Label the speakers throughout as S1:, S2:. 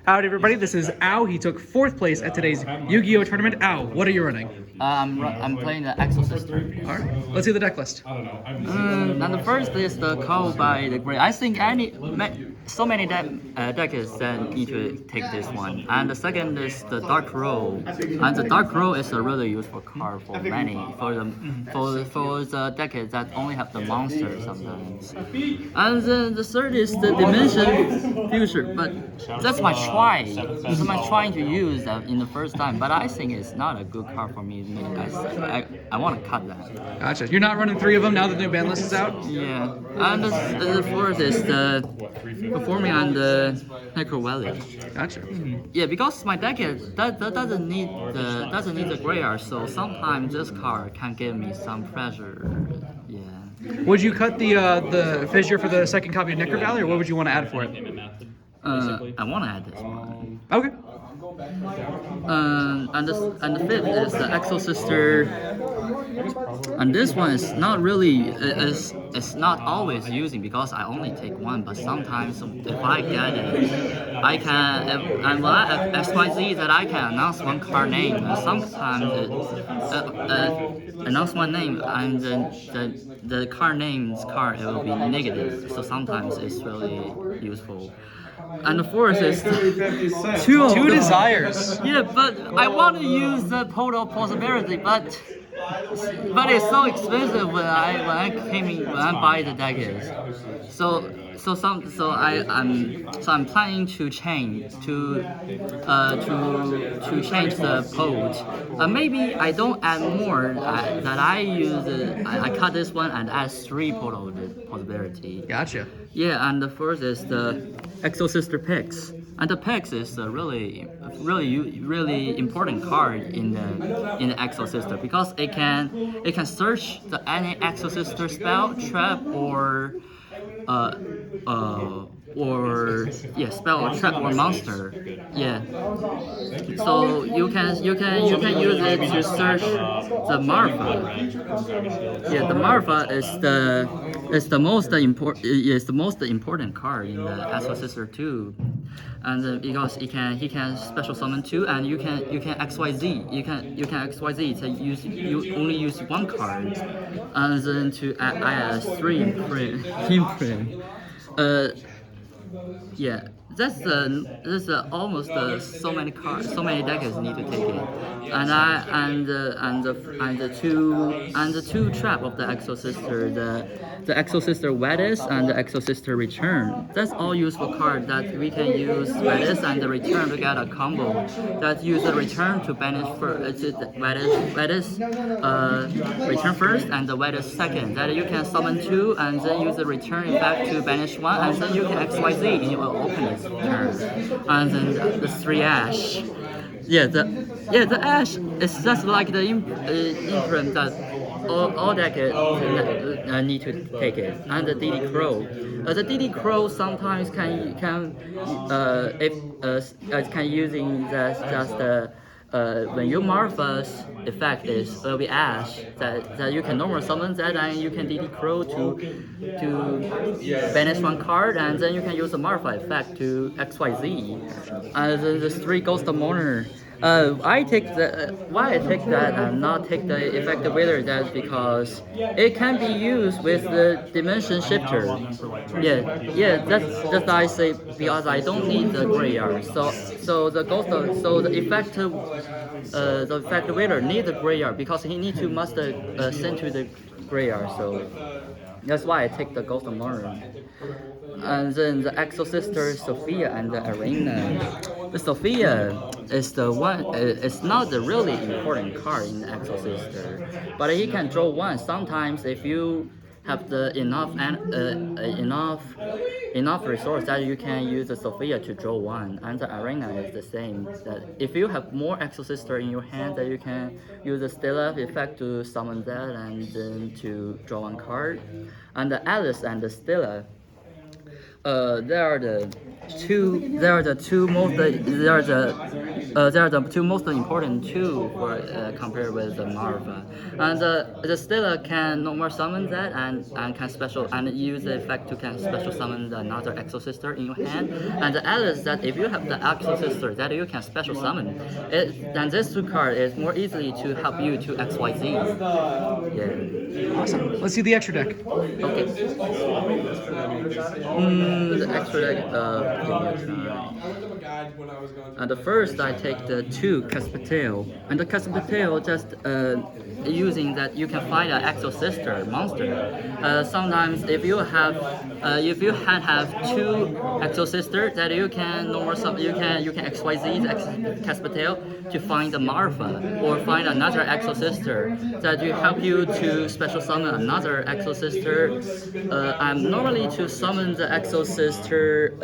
S1: Howdy, everybody. This is Ao. He took 4th place at today's Yu-Gi-Oh! Tournament. Ao, what are you running?
S2: I'm playing the Exosister.
S1: All right, let's see the deck list.
S2: And the first is the call by the Great. I think so many decks that need to take this one. And the second is the Dark Row. And the Dark Row is a really useful card for many for the decades that only have the monsters sometimes. And then the third is the Dimension Future. But that's my try. That's my trying to use that in the first time. But I think it's not a good card for me. I want to cut that.
S1: Gotcha. You're not running 3 of them now that the new ban list is out?
S2: Yeah. And the fourth is the Performing on the Necro Valley.
S1: Gotcha.
S2: Yeah, because my deck that doesn't need the graveyard, so sometimes this card can give me some pressure. Yeah.
S1: Would you cut the fissure for the second copy of Necro Valley, or what would you want to add for it?
S2: I want to add this one.
S1: Okay.
S2: And the fifth is the Exosister, and this one is not really it's not always using because I only take one, but sometimes if I get it, I can and when I have XYZ that I can announce one card name, and sometimes announce one name and then the card name's card it will be negative, so sometimes it's really useful. And the fourth is two desires. Yeah, but I want to use the Portal Possibility, but it's so expensive when I buy the deck is. I'm planning to change to change the port. Maybe I don't add more. That I use I cut this one and add 3 Portal Possibility.
S1: Gotcha.
S2: Yeah, and the first is the Exosister Pix. And the Pix is a really important card in the Exosister because it can search any Exosister spell, trap, or spell or trap or monster. Yeah. So you can use it to search the Marfa. Yeah, the Marfa is the most important card in the Exosister 2. And because he can special summon 2, and you can XYZ. You can XYZ to you only use 1 card, and then to add 3 imprint. Yeah, that's almost so many cards, so many decades need to take it, and the two trap of the Exosister, the Exosister Wedis and the Exosister Return. That's all useful card that we can use Wedis and the Return to get a combo that use the Return to banish Wedis Return first and the Wedis second. That you can summon 2 and then use the Return effect to banish 1, and then you can XYZ and you will open its turn. And then the 3 Ash. Yeah, the Ash is just like the imprint that all decades need to take it. And the DD Crow. The DD Crow sometimes can using when your Marfa's effect will be Ash, that you can normal summon that and you can DD Crow to banish 1 card, and then you can use the Marfa effect to XYZ. The 3 Ghost Mourner. Why I take that and not take the effective wither? That's because it can be used with the dimension shifter. Yeah, that's I say because I don't need the graveyard. So the effective wither need the graveyard because he need to must send to the graveyard. So that's why I take the Ghost of Mourner. And then the Exosister, Sophia, and the Arena. The Sophia is the one. It's not the really important card in the Exosister, but he can draw 1. Sometimes if you have the enough resource that you can use the Sophia to draw 1, and the Arena is the same. That if you have more Exosister in your hand, that you can use the Stella effect to summon that and then to draw 1 card. And the Alice and the Stella. They are the they are the two most important two for compared with the Marva. And the Stella can normal summon that and can special and use the effect to can special summon another Exosister in your hand. And the Alice that if you have the Exosister that you can special summon, then this two card is more easily to help you to XYZ. Yeah.
S1: Awesome. Let's see the extra deck.
S2: Okay. The extra deck. Give me a try. And the first I take the two Caspatale, and the Caspatale just using that you can find an Exosister monster. Sometimes if you have two Exosister that you can normal you can XYZ the Caspatale to find the Marva or find another Exosister that will help you to special summon another Exosister. I'm normally to summon the Exosister.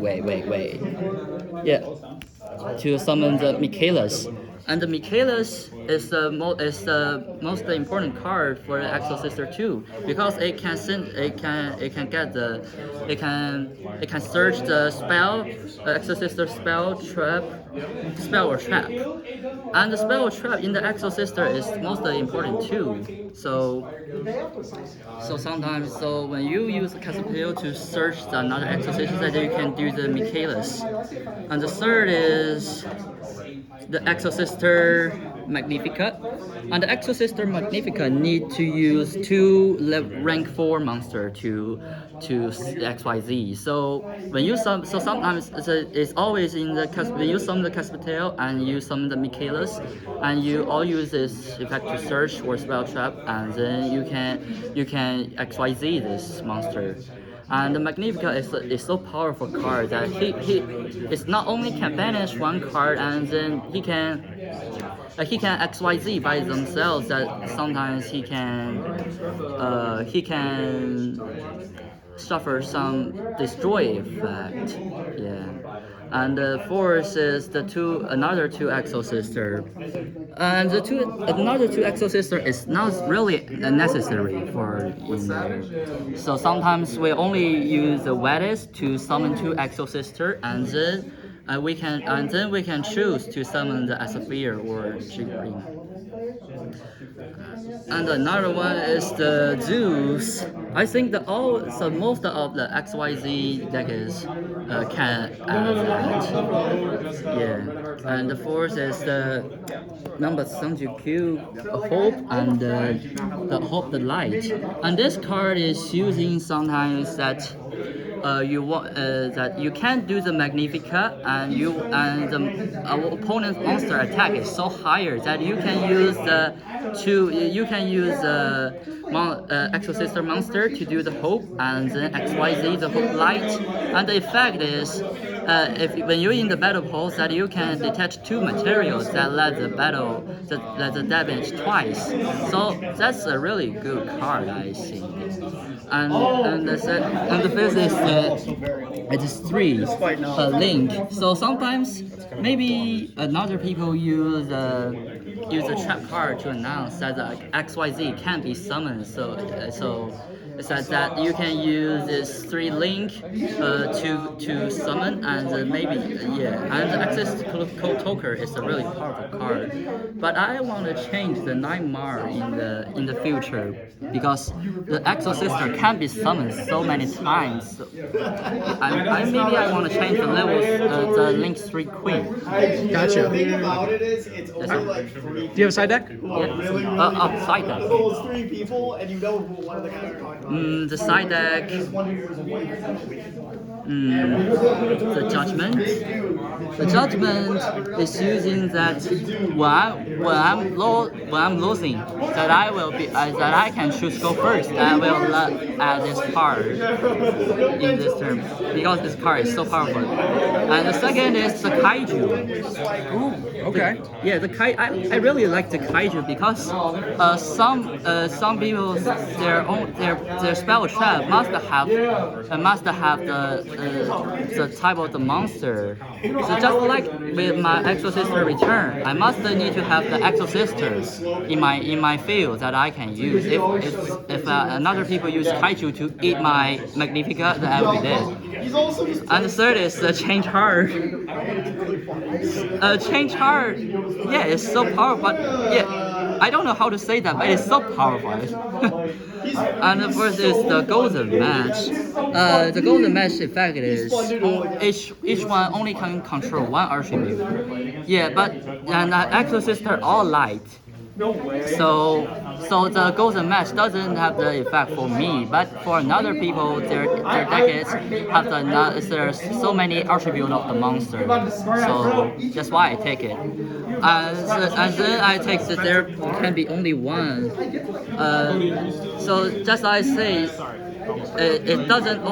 S2: Wait. Yeah, to summon the Michaelis. And the Michaelis is the most important card for the Exosister too, because it can search the spell, Exosister spell or trap, and the spell or trap in the Exosister is most important too. So sometimes when you use the Caspatale to search another Exosister, that you can do the Michaelis. And the third is the Exosister Magnifica. And the Exosister Magnifica need to use two rank 4 monster to XYZ. So when you sometimes it's always in the when you summon the Caspatale and you summon the Michaelis, and you all use this effect to search or spell trap, and then you can XYZ this monster. And the Magnifica is so powerful card that he is not only can banish one card, and then he can XYZ by themselves. That sometimes he can suffer some destroy effect. Yeah. And the fourth is another two Exosister. And another two Exosister is not really necessary for in there. So sometimes we only use the Wedis to summon two Exosister, and then we can choose to summon the Asaphir or Jiggling. And another one is the Zeus. I think most of the XYZ decks can add that. Yeah. And the fourth is the number 32 Hope and the Hope the Light. And this card is using sometimes that that you can't do the Magnifica, and our opponent's monster attack is so higher that you can use the Exosister monster to do the Hope, and then XYZ the Hope Light. And the effect is when you're in the battle pose, that you can detach two materials that let the damage twice. So that's a really good card, I think. And the fifth is it is 3 Link. So sometimes maybe another people use a trap card to announce that the XYZ can be summoned. So it says that you can use this 3 Link to summon, and maybe and the access toker is a really powerful card. But I want to change the 9 Mar in the future, because the Exosister can be summoned so many times. So maybe I want to change the levels, the Link 3 Queen.
S1: Gotcha.
S3: The thing about it is, it's only like 3.
S1: Do you have a side deck?
S2: Yeah. Side deck.
S3: Those 3 people, and you know who one of the guys are talking about.
S2: The side deck. The Judgment. The Judgment is using that when I'm losing, that I can choose go first. I will add this card in this term, because this card is so powerful. And the second is the Kaiju.
S1: Ooh, okay.
S2: I really like the Kaiju, because some people their spell trap must have the type of the monster So just like with my Exosister return, I must need to have the Exosister in my field that I can use. If another people use Kaiju to eat my Magnifica, then I will be dead. And the third is the change heart. Change heart, yeah, it's so powerful. But yeah, I don't know how to say that, but it's so powerful. And the first is the golden match. The golden match effect is each one only can control one attribute. Yeah, but and Exosister all light. So the golden match doesn't have the effect for me, but for another people, their decades have there's so many attributes of the monster. So that's why I take it. And then I take that there can be only one. So just like I say, it doesn't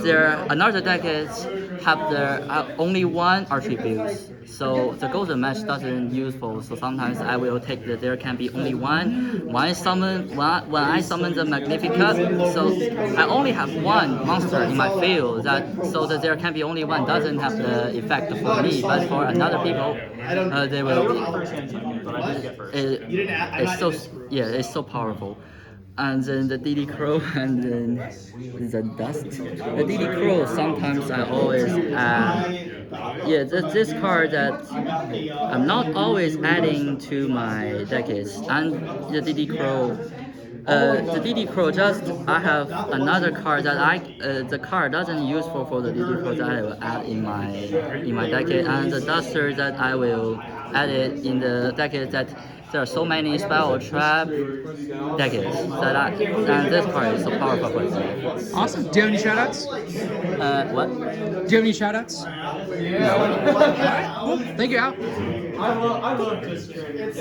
S2: there another decades have their only one attribute. So the golden match doesn't useful. So sometimes I will take that there can be only one. When I summon the Magnifica, so I only have one monster in my field. So that there can be only one doesn't have the effect for me, but for another people, they will. It's so powerful. And then the DD Crow and then the dust. The DD Crow sometimes I always this card that I'm not always adding to my decades. And the DD Crow just I have another card that the card doesn't useful for the DD Crow that I will add in my decade, and the duster that I will add it in the decade that there are so many spell trap decades and this card is so powerful for itself.
S1: Awesome. Do you have any shoutouts?
S2: What?
S1: Do you have any shoutouts?
S2: No.
S1: Cool. Thank you, Al.
S3: I love this trade.